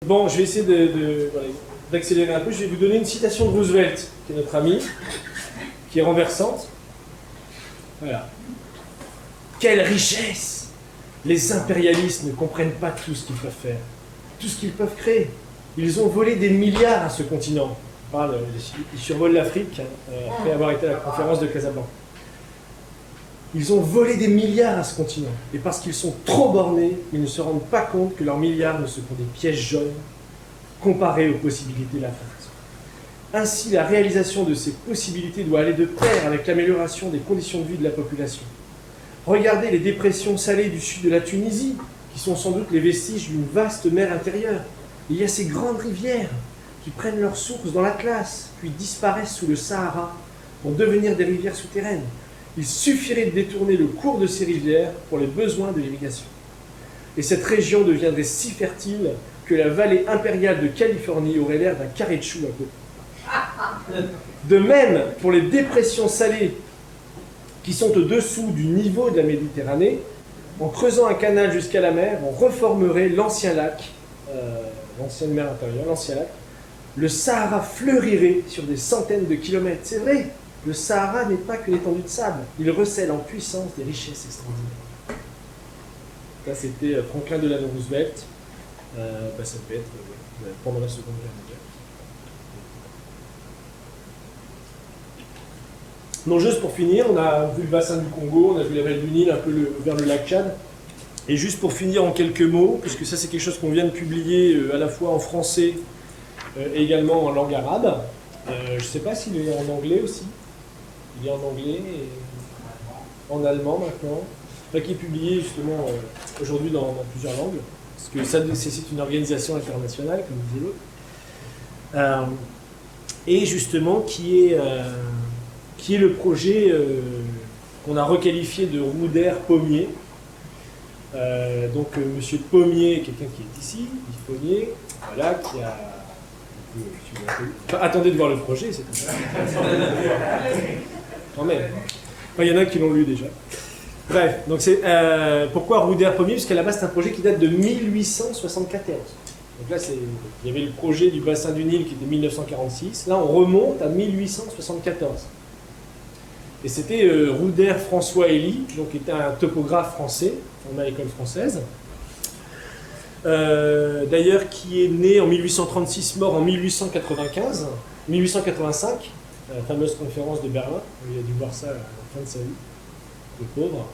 Bon, je vais essayer d'accélérer un peu. Je vais vous donner une citation de Roosevelt, qui est notre ami, qui est renversante. Voilà. Quelle richesse! Les impérialistes ne comprennent pas tout ce qu'ils peuvent faire, tout ce qu'ils peuvent créer. Ils ont volé des milliards à ce continent. Ils survolent l'Afrique après avoir été à la conférence de Casablanca. Ils ont volé des milliards à ce continent. Et parce qu'ils sont trop bornés, ils ne se rendent pas compte que leurs milliards ne sont que des pièges jaunes comparés aux possibilités latentes. Ainsi, la réalisation de ces possibilités doit aller de pair avec l'amélioration des conditions de vie de la population. Regardez les dépressions salées du sud de la Tunisie, qui sont sans doute les vestiges d'une vaste mer intérieure. Il y a ces grandes rivières qui prennent leur source dans l'Atlas, puis disparaissent sous le Sahara pour devenir des rivières souterraines. Il suffirait de détourner le cours de ces rivières pour les besoins de l'irrigation. Et cette région deviendrait si fertile que la vallée impériale de Californie aurait l'air d'un carré de choux à côté. De même, pour les dépressions salées qui sont au-dessous du niveau de la Méditerranée, en creusant un canal jusqu'à la mer, on reformerait l'ancien lac, l'ancienne mer intérieure, l'ancien lac. Le Sahara fleurirait sur des centaines de kilomètres. C'est vrai, le Sahara n'est pas qu'une étendue de sable. Il recèle en puissance des richesses extraordinaires. Ça, c'était Franklin Delano Roosevelt. Ça peut être pendant la Seconde Guerre mondiale. Donc juste pour finir, on a vu le bassin du Congo, on a vu la vallée du Nil, un peu vers le lac Tchad. Et juste pour finir en quelques mots, puisque ça c'est quelque chose qu'on vient de publier à la fois en français et également en langue arabe. Je ne sais pas s'il est en anglais aussi. Il est en anglais et en allemand maintenant. Enfin, qui est publié justement aujourd'hui dans plusieurs langues. Parce que ça c'est une organisation internationale, comme disait l'autre. Et justement qui est le projet qu'on a requalifié de Rouder-Pommier. Donc Monsieur Pommier, quelqu'un qui est ici, Yves Pommier, voilà, qui a... Enfin, attendez de voir le projet, c'est tout ça. Quand même. Enfin, il y en a qui l'ont lu déjà. Bref, donc c'est pourquoi Rouder-Pommier? Parce qu'à la base c'est un projet qui date de 1874. Donc là, il y avait le projet du bassin du Nil qui était 1946. Là, on remonte à 1874. Et c'était Rouder François Elie, donc qui était un topographe français, formé à l'école française. D'ailleurs, qui est né en 1836, mort en 1885, la fameuse conférence de Berlin. Il a dû voir ça à la fin de sa vie, le pauvre.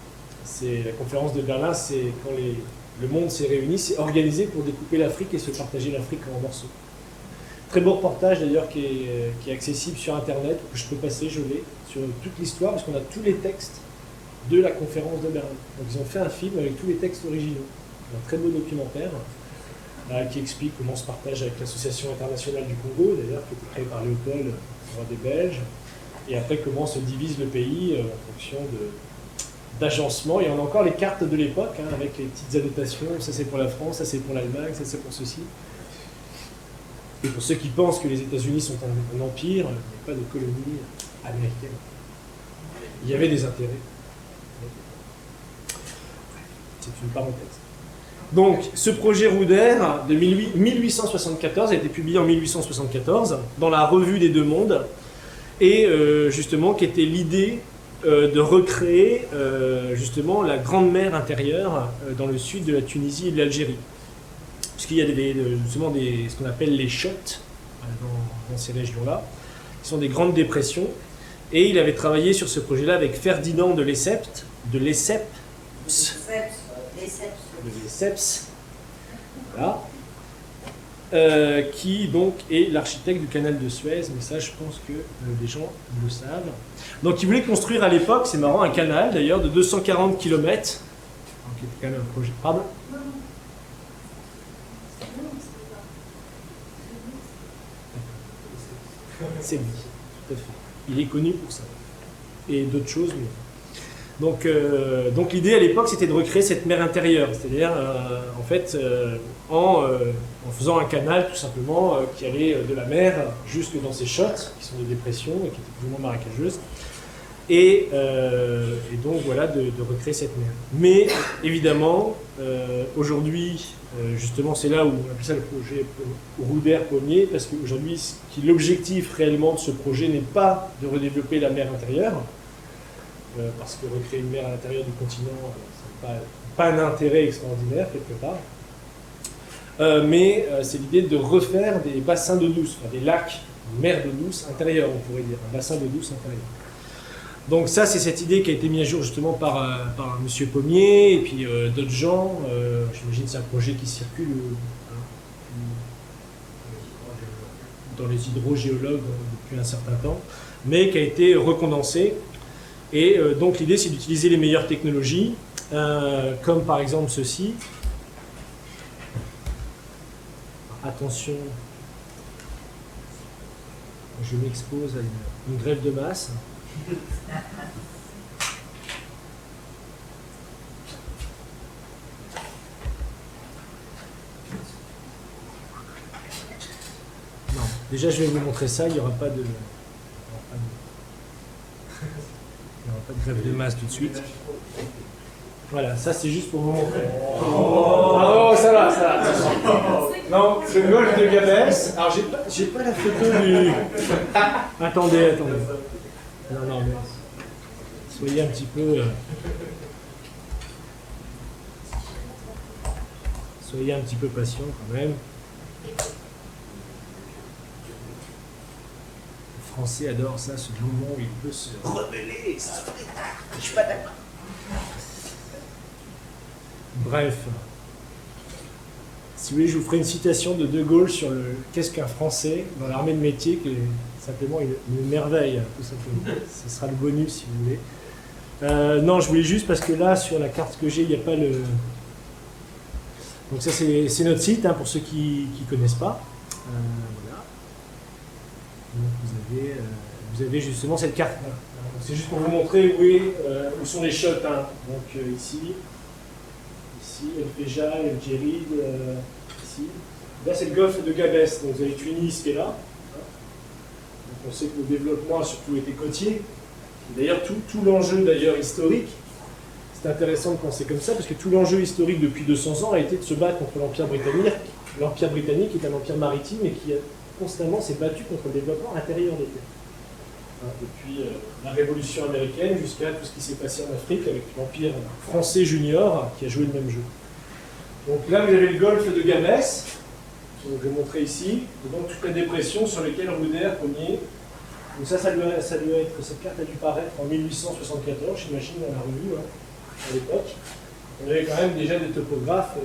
La conférence de Berlin, c'est quand le monde s'est réuni, c'est organisé pour découper l'Afrique et se partager l'Afrique en morceaux. Très beau reportage d'ailleurs qui est accessible sur internet, que je peux passer, je l'ai, sur toute l'histoire, parce qu'on a tous les textes de la conférence de Berlin. Donc ils ont fait un film avec tous les textes originaux. Un très beau documentaire qui explique comment se partage avec l'Association internationale du Congo, d'ailleurs, qui a été créée par Léopold, roi des Belges, et après comment se divise le pays en fonction d'agencement. Et on a encore les cartes de l'époque, avec les petites annotations, ça c'est pour la France, ça c'est pour l'Allemagne, ça c'est pour ceci. Et pour ceux qui pensent que les États-Unis sont un empire, il n'y a pas de colonie américaine. Il y avait des intérêts. C'est une parenthèse. Donc, ce projet Rouder de 1874 a été publié en 1874 dans la Revue des Deux Mondes, et justement, qui était l'idée de recréer justement la grande mer intérieure dans le sud de la Tunisie et de l'Algérie. Puisqu'il y a justement ce qu'on appelle les chottes dans ces régions-là, qui sont des grandes dépressions. Et il avait travaillé sur ce projet-là avec Ferdinand de Lesseps, voilà, qui donc est l'architecte du canal de Suez, mais ça je pense que les gens le savent. Donc il voulait construire à l'époque, c'est marrant, un canal d'ailleurs de 240 km, qui était quand même un projet. Pardon ? C'est lui, tout à fait. Il est connu pour ça. Et d'autres choses, mais... Donc l'idée à l'époque, c'était de recréer cette mer intérieure, c'est-à-dire en faisant un canal tout simplement qui allait de la mer jusque dans ces chottes, qui sont des dépressions et qui étaient plus ou moins marécageuses, et donc voilà, de recréer cette mer. Mais évidemment, aujourd'hui, Justement, c'est là où on appelle ça le projet Rouder-Pommier, parce qu'aujourd'hui, l'objectif réellement de ce projet n'est pas de redévelopper la mer intérieure, parce que recréer une mer à l'intérieur du continent, ça n'a pas un intérêt extraordinaire quelque part, mais c'est l'idée de refaire des bassins d'eau douce, enfin, des lacs, une mer d'eau douce intérieure, on pourrait dire, un bassin d'eau douce intérieur. Donc ça, c'est cette idée qui a été mise à jour justement par M. Pommier et puis d'autres gens. J'imagine que c'est un projet qui circule dans les hydrogéologues depuis un certain temps, mais qui a été recondensé. Et donc l'idée, c'est d'utiliser les meilleures technologies, comme par exemple ceci. Attention, je m'expose à une grève de masse. Non, déjà je vais vous montrer ça, il n'y aura pas de grève de masse tout de suite. Voilà, ça c'est juste pour vous montrer. Oh, ça va, ça va. Non, c'est le golfe de Gabès. Alors j'ai pas la photo du... Attendez. Non, mais soyez un petit peu... Soyez un petit peu patient quand même. Le Français adore ça, ce moment où il peut se rebeller. Je suis pas d'accord. Bref. Si vous voulez, je vous ferai une citation de De Gaulle sur le qu'est-ce qu'un Français dans l'armée de métier, qui est simplement une merveille, tout simplement. Ce sera le bonus si vous voulez. Non, je voulais juste parce que là, sur la carte que j'ai, il n'y a pas le... Donc ça, c'est notre site, hein, pour ceux qui ne connaissent pas. Voilà. Donc vous avez justement cette carte-là. C'est juste pour vous montrer où sont les shots. Hein. Donc ici, El Feja, El Djerid, ici. Là, c'est le golfe de Gabès. Donc vous avez Tunis qui est là. Donc on sait que le développement a surtout été côtier. D'ailleurs, tout l'enjeu historique, c'est intéressant de penser comme ça, parce que tout l'enjeu historique depuis 200 ans a été de se battre contre l'Empire britannique. L'Empire britannique est un empire maritime et qui constamment s'est battu contre le développement intérieur des terres. Depuis la Révolution américaine jusqu'à tout ce qui s'est passé en Afrique avec l'Empire français junior qui a joué le même jeu. Donc là, vous avez le golfe de Gabès, que je vais montrer ici, et donc toute la dépression sur laquelle Rouder, Pommier. Donc ça doit être, cette carte a dû paraître en 1874, j'imagine, dans la revue, hein, à l'époque. On avait quand même déjà des topographes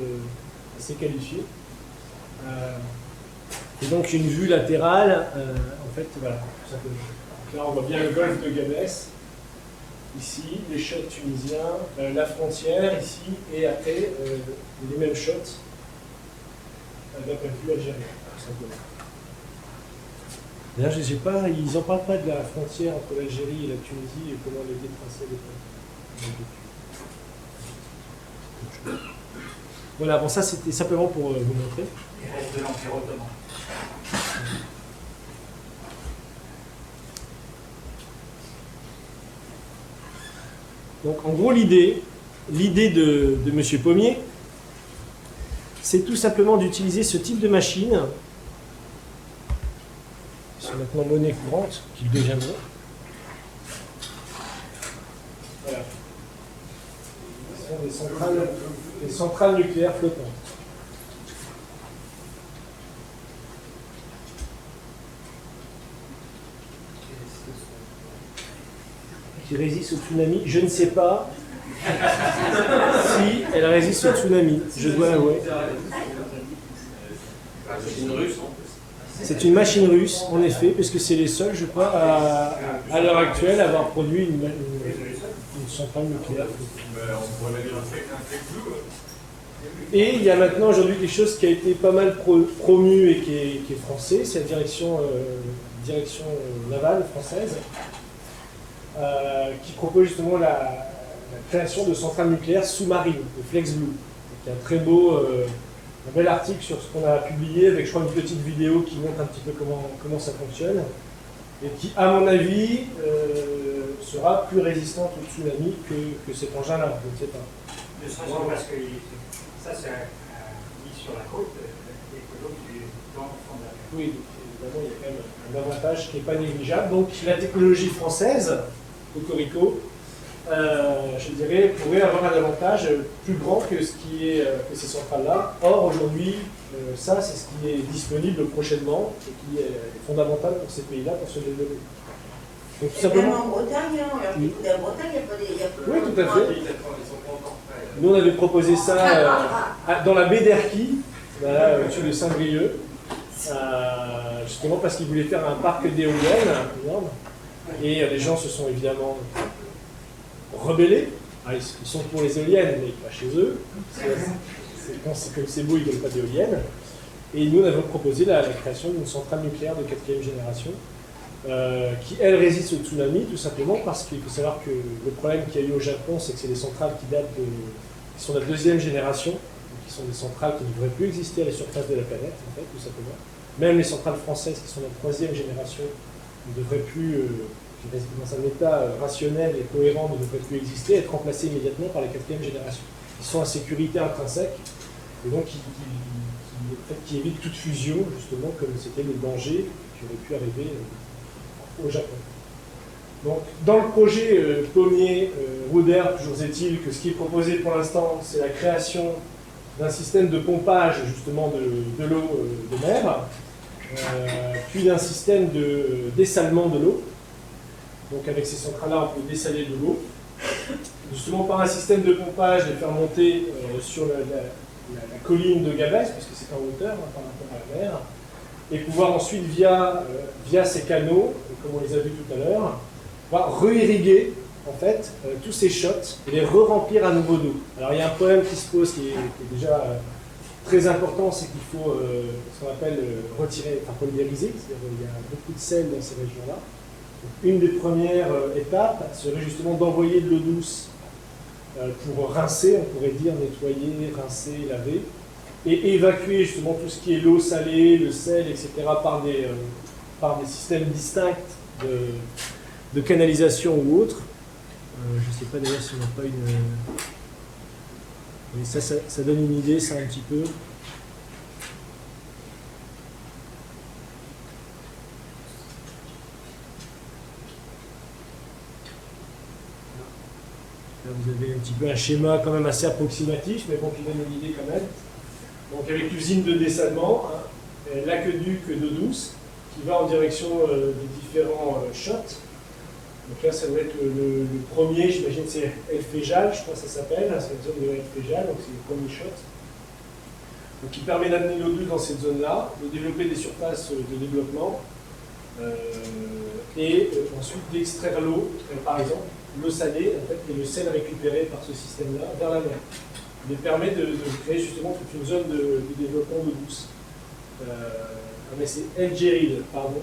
assez qualifiés. Et donc une vue latérale, en fait, voilà, tout simplement. Là, on voit bien le golfe de Gabès, ici, les shots tunisiens, la frontière, ici, et après, les mêmes shots d'un point de vue algérien, tout simplement. D'ailleurs, je ne sais pas, ils n'en parlent pas de la frontière entre l'Algérie et la Tunisie et comment les détracer les peuples. Voilà, bon, ça c'était simplement pour vous montrer. Il reste de l'Empire ottoman. Donc en gros l'idée de M. Pommier, c'est tout simplement d'utiliser ce type de machine, c'est maintenant monnaie courante qu'il deviendra. Voilà. Ce sont des centrales nucléaires flottantes. Qui résiste au tsunami, je ne sais pas si elle résiste au tsunami, je dois l'avouer. C'est une machine russe, en effet, parce que c'est les seuls, je crois, à l'heure actuelle, à avoir produit une centrale nucléaire. Et il y a maintenant aujourd'hui quelque chose qui a été pas mal promu et qui est français, c'est la direction navale française. Qui propose justement la création de centrales nucléaires sous-marines, de FlexBlue. Il y a un bel article sur ce qu'on a publié avec, je crois, une petite vidéo qui montre un petit peu comment ça fonctionne et qui, à mon avis, sera plus résistante au tsunami que cet engin-là, je ne sais pas. Ne serait-ce que parce que ça, c'est une mission sur la côte, l'écolo qui est dans le fond de la mer. Oui, évidemment, il y a quand même un avantage qui n'est pas négligeable. Donc la technologie française, Cocorico, je dirais, pourrait avoir un avantage plus grand que que ces centrales-là. Or, aujourd'hui, ça, c'est ce qui est disponible prochainement et qui est fondamental pour ces pays-là pour se développer. Donc, tout simplement. Même en Bretagne, hein, alors du coup, la Bretagne, il n'y a pas des. Oui, tout à fait. Nous, on avait proposé ça dans la baie d'Erquy, au-dessus de Saint-Brieuc, justement parce qu'ils voulaient faire un parc d'éoliennes énorme. Et les gens se sont évidemment rebellés. Ah, ils sont pour les éoliennes, mais pas chez eux. Quand c'est comme c'est beau, ils ne veulent pas d'éoliennes. Et nous, on avait proposé la création d'une centrale nucléaire de 4e génération, qui, elle, résiste au tsunami, tout simplement parce qu'il faut savoir que le problème qu'il y a eu au Japon, c'est que c'est des centrales qui sont de la 2e génération, donc qui sont des centrales qui ne devraient plus exister à la surface de la planète, en fait, tout simplement. Même les centrales françaises qui sont de la 3e génération ne devraient plus, dans un état rationnel et cohérent, ne devraient plus exister, être remplacées immédiatement par la 4e génération. Ils sont à sécurité intrinsèque, et donc qui évitent toute fusion, justement, comme c'était le danger qui aurait pu arriver au Japon. Donc, dans le projet Pommier, Rouder, toujours est-il que ce qui est proposé pour l'instant, c'est la création d'un système de pompage, justement, de l'eau de mer, puis d'un système de dessalement de l'eau. Donc, avec ces centrales-là, on peut dessaler de l'eau, justement par un système de pompage, les faire monter sur la colline de Gabès, parce que c'est en hauteur par rapport à la mer, et pouvoir ensuite, via ces canaux, comme on les a vus tout à l'heure, re-irriguer en fait tous ces shots et les re-remplir à nouveau d'eau. Alors il y a un problème qui se pose qui est déjà très important, c'est qu'il faut ce qu'on appelle retirer, enfin polymériser, c'est-à-dire qu'il y a beaucoup de sel dans ces régions-là. Une des premières étapes serait justement d'envoyer de l'eau douce pour rincer, on pourrait dire nettoyer, rincer, laver, et évacuer justement tout ce qui est l'eau salée, le sel, etc. par des systèmes distincts de canalisation ou autre. Je ne sais pas d'ailleurs si on n'a pas une... Mais ça donne une idée, ça un petit peu. Là, vous avez un petit peu un schéma quand même assez approximatif, mais bon, qui donne une idée quand même. Donc avec l'usine de dessalement, l'aqueduc d'eau douce, qui va en direction des différents shots. Donc là, ça doit être le premier, j'imagine c'est El Fejal, je crois que ça s'appelle, c'est la zone de El Fejal, donc c'est le premier shot. Donc qui permet d'amener l'eau douce dans cette zone-là, de développer des surfaces de développement, et ensuite d'extraire l'eau, par exemple, l'eau salée, en fait, et le sel récupéré par ce système-là vers la mer. Il permet de créer justement toute une zone de développement d'eau douce. Mais c'est El Djerid, pardon.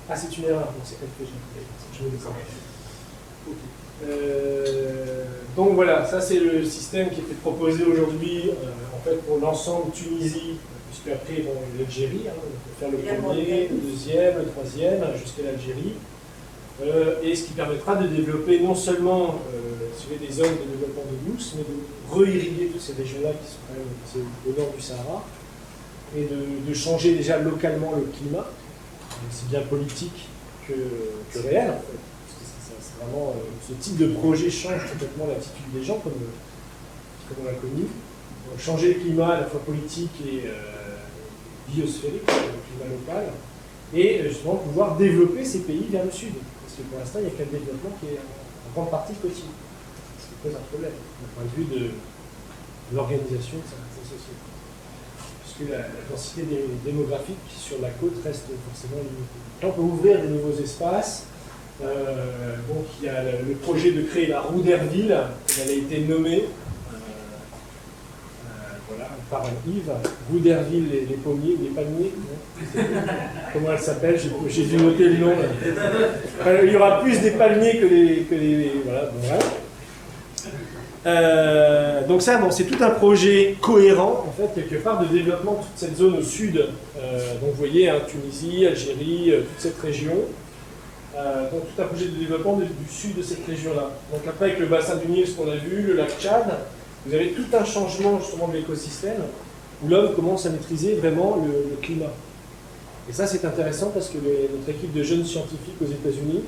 Ah, c'est une erreur, donc c'est El Fejal. Donc voilà, ça c'est le système qui était proposé aujourd'hui en fait pour l'ensemble Tunisie, puisque après bon, l'Algérie, on peut faire le premier, le deuxième, le troisième, jusqu'à l'Algérie. Et ce qui permettra de développer non seulement des zones de développement d'eau douce, mais de re-irriguer toutes ces régions-là qui sont quand même au nord du Sahara, et de changer déjà localement le climat, c'est bien politique que réel en fait. C'est vraiment, ce type de projet change complètement l'attitude des gens, comme on l'a connu. Donc, changer le climat à la fois politique et biosphérique, le climat local, et justement pouvoir développer ces pays vers le sud. Parce que pour l'instant, il n'y a qu'un développement qui est en grande partie côtier. Ce qui pose un problème, du point de vue de l'organisation de certaines sociétés. Puisque la densité démographique sur la côte reste forcément limitée. Quand on peut ouvrir des nouveaux espaces, donc il y a le projet de créer la Rouderville, elle a été nommée voilà, par Yves, Rouderville, les pommiers, les palmiers, comment elle s'appelle, j'ai dû noter le nom. Il y aura plus des palmiers que les voilà, bon, voilà. Donc ça, bon, c'est tout un projet cohérent, en fait, quelque part, de développement de toute cette zone au sud. Donc vous voyez, hein, Tunisie, Algérie, toute cette région. Donc tout un projet de développement du sud de cette région-là. Donc après, avec le bassin du Nil, ce qu'on a vu, le lac Tchad, vous avez tout un changement justement de l'écosystème où l'homme commence à maîtriser vraiment le climat. Et ça, c'est intéressant parce que notre équipe de jeunes scientifiques aux États-Unis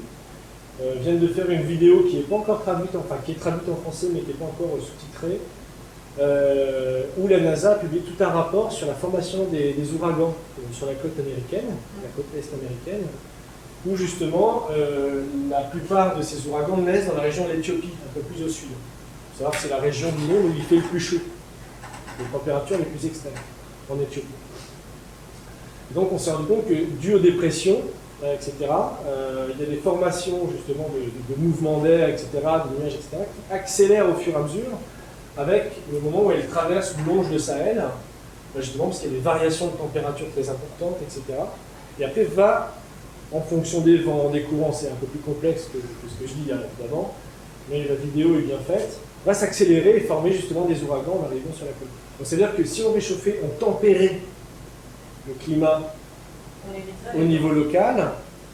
viennent de faire une vidéo qui n'est pas encore traduite, enfin qui est traduite en français mais qui n'est pas encore sous-titrée, où la NASA a publié tout un rapport sur la formation des ouragans sur la côte américaine, la côte est américaine, où justement la plupart de ces ouragans naissent dans la région de l'Éthiopie, un peu plus au sud. Il faut savoir que c'est la région du monde où il fait le plus chaud, les températures les plus extrêmes en Éthiopie. Donc on s'est rendu compte que, dû aux dépressions, etc., il y a des formations justement de mouvements d'air, etc., de nuages, etc., qui accélèrent au fur et à mesure avec le moment où elles traversent ou longent le Sahel, justement parce qu'il y a des variations de température très importantes, etc. Et après va, en fonction des vents, des courants, c'est un peu plus complexe que ce que je dis d'avant, mais la vidéo est bien faite, va s'accélérer et former justement des ouragans en arrivant sur la côte. Donc c'est-à-dire que si on réchauffait, on tempérait le climat au niveau local,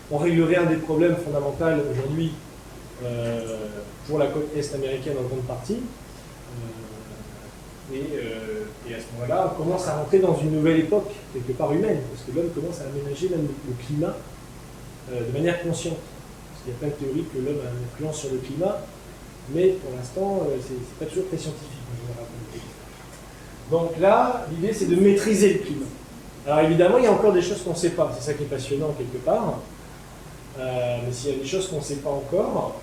on réglerait un des problèmes fondamentaux aujourd'hui pour la côte est américaine en grande partie. Et à ce moment-là, on commence à rentrer dans une nouvelle époque, quelque part humaine, parce que l'homme commence à aménager même le climat de manière consciente. Parce qu'il y a plein de théories que l'homme a une influence sur le climat, mais pour l'instant, c'est pas toujours très scientifique en général. Donc là, l'idée c'est de maîtriser le climat. Alors évidemment, il y a encore des choses qu'on ne sait pas, c'est ça qui est passionnant quelque part. Mais s'il y a des choses qu'on ne sait pas encore,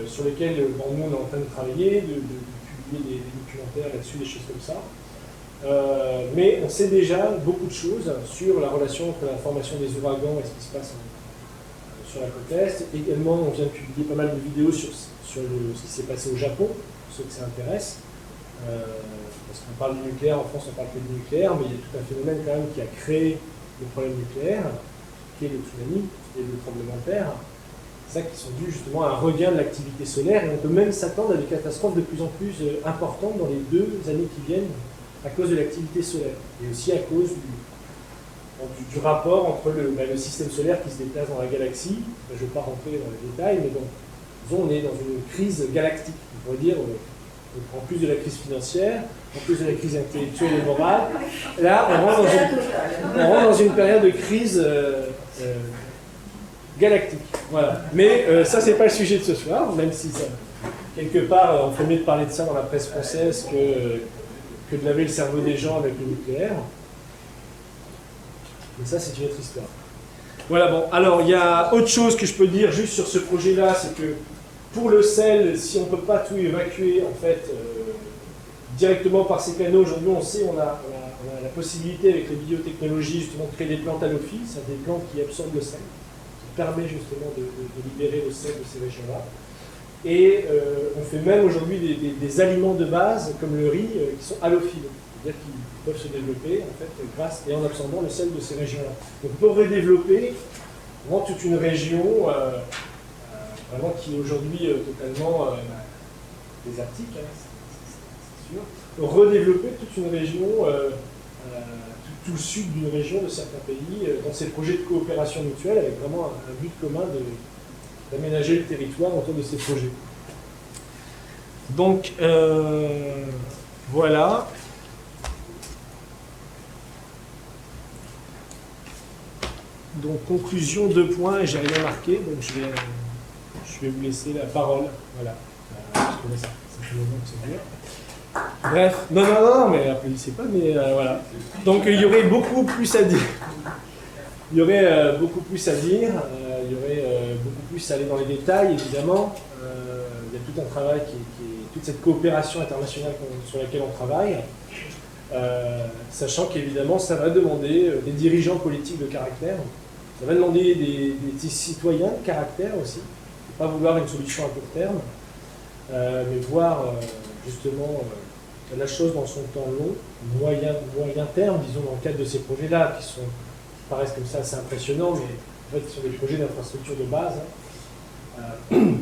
sur lesquelles nous on est en train de travailler, de publier des documentaires là-dessus, des choses comme ça. Mais on sait déjà beaucoup de choses sur la relation entre la formation des ouragans et ce qui se passe sur la côte est. Également, on vient de publier pas mal de vidéos sur ce qui s'est passé au Japon, pour ceux que ça intéresse. Parce qu'on parle du nucléaire, en France on parle que du nucléaire, mais il y a tout un phénomène quand même qui a créé le problème nucléaire, qui est le tsunami et le tremblement de terre. C'est ça qui sont dus justement à un regain de l'activité solaire, et on peut même s'attendre à des catastrophes de plus en plus importantes dans les 2 années qui viennent à cause de l'activité solaire, et aussi à cause du rapport entre le système solaire qui se déplace dans la galaxie. Je ne vais pas rentrer dans les détails, mais bon, disons, on est dans une crise galactique, on pourrait dire. En plus de la crise financière, en plus de la crise intellectuelle et morale, là, on rentre dans une période de crise galactique. Voilà. Mais ça, c'est pas le sujet de ce soir, même si ça, quelque part, on fait mieux de parler de ça dans la presse française que de laver le cerveau des gens avec le nucléaire. Mais ça, c'est une autre histoire. Voilà, bon. Alors, il y a autre chose que je peux dire juste sur ce projet-là, c'est que pour le sel, si on ne peut pas tout évacuer, en fait, directement par ces canaux, aujourd'hui, on sait, on a la possibilité, avec les biotechnologies, justement, de créer des plantes halophiles, c'est-à-dire des plantes qui absorbent le sel, qui permet justement de libérer le sel de ces régions-là. Et on fait même aujourd'hui des aliments de base, comme le riz, qui sont halophiles, c'est-à-dire qu'ils peuvent se développer, en fait, grâce et en absorbant le sel de ces régions-là. Donc, on peut redévelopper vraiment toute une région vraiment qui est aujourd'hui totalement désertique, hein, c'est sûr. Redévelopper toute une région, tout le sud d'une région de certains pays, dans ces projets de coopération mutuelle, avec vraiment un but commun d'aménager le territoire autour de ces projets. Donc, voilà. Donc, conclusion, 2 points, et j'ai rien marqué, donc je vais vous laisser la parole. Voilà. Je connais ça. Ça fait longtemps que c'est dur. Bref, non, mais applaudissez pas, mais voilà. Donc il y aurait beaucoup plus à dire. Il y aurait beaucoup plus à dire, il y aurait beaucoup plus à aller dans les détails, évidemment. Il y a tout un travail toute cette coopération internationale sur laquelle on travaille, sachant qu'évidemment ça va demander des dirigeants politiques de caractère, ça va demander des citoyens de caractère aussi. Pas vouloir une solution à court terme, mais voir justement la chose dans son temps long, moyen terme, disons, dans le cadre de ces projets-là, qui paraissent comme ça assez impressionnants, mais en fait, ce sont des projets d'infrastructure de base. Hein.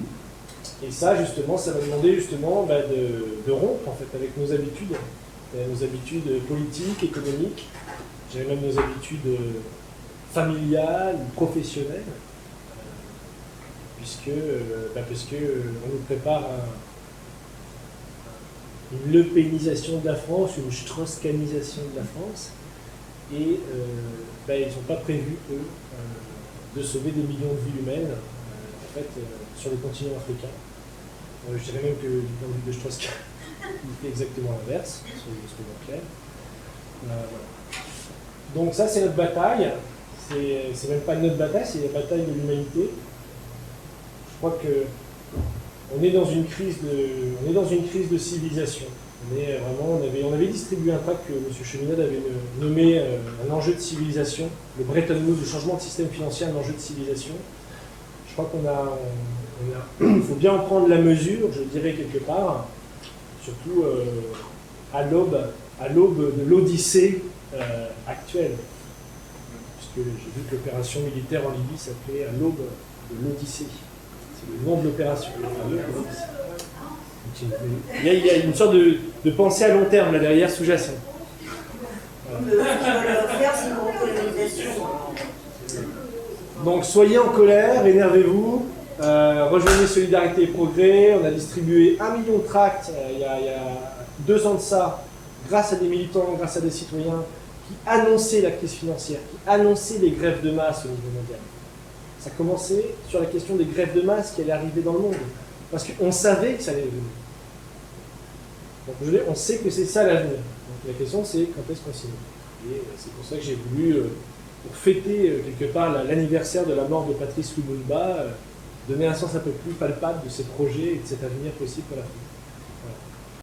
Et ça, justement, ça va demander justement de rompre en fait, avec nos habitudes politiques, économiques, j'avais même nos habitudes familiales, professionnelles. Puisque on nous prépare une lepénisation de la France, une strauss-kanisation de la France. Et ils n'ont pas prévu, eux, de sauver des millions de vies humaines sur le continent africain. Je dirais même que du point de vue de Strauss-Kahn, il fait exactement l'inverse, soyons clairs. Voilà. Donc ça, c'est notre bataille. C'est même pas notre bataille, c'est la bataille de l'humanité. Je crois que on est dans une crise de civilisation. On avait distribué un tract que M. Cheminade avait nommé un enjeu de civilisation, le Bretton Woods, le changement de système financier, un enjeu de civilisation. Je crois il faut bien en prendre la mesure, je dirais quelque part, surtout à l'aube de l'Odyssée actuelle. Puisque j'ai vu que l'opération militaire en Libye s'appelait à l'aube de l'Odyssée. C'est le nom de l'opération. Il y a une sorte de pensée à long terme là derrière, sous-jacent. Donc soyez en colère, énervez-vous, rejoignez Solidarité et Progrès. On a distribué 1 million de tracts il y a 2 ans de ça, grâce à des militants, grâce à des citoyens qui annonçaient la crise financière, qui annonçaient les grèves de masse au niveau mondial. Ça commençait sur la question des grèves de masse qui allaient arriver dans le monde. Parce qu'on savait que ça allait venir. Donc je veux dire, on sait que c'est ça l'avenir. Donc la question c'est quand est-ce qu'on s'y met. Et c'est pour ça que j'ai voulu, pour fêter quelque part l'anniversaire de la mort de Patrice Lumumba, donner un sens un peu plus palpable de ces projets et de cet avenir possible pour l'Afrique.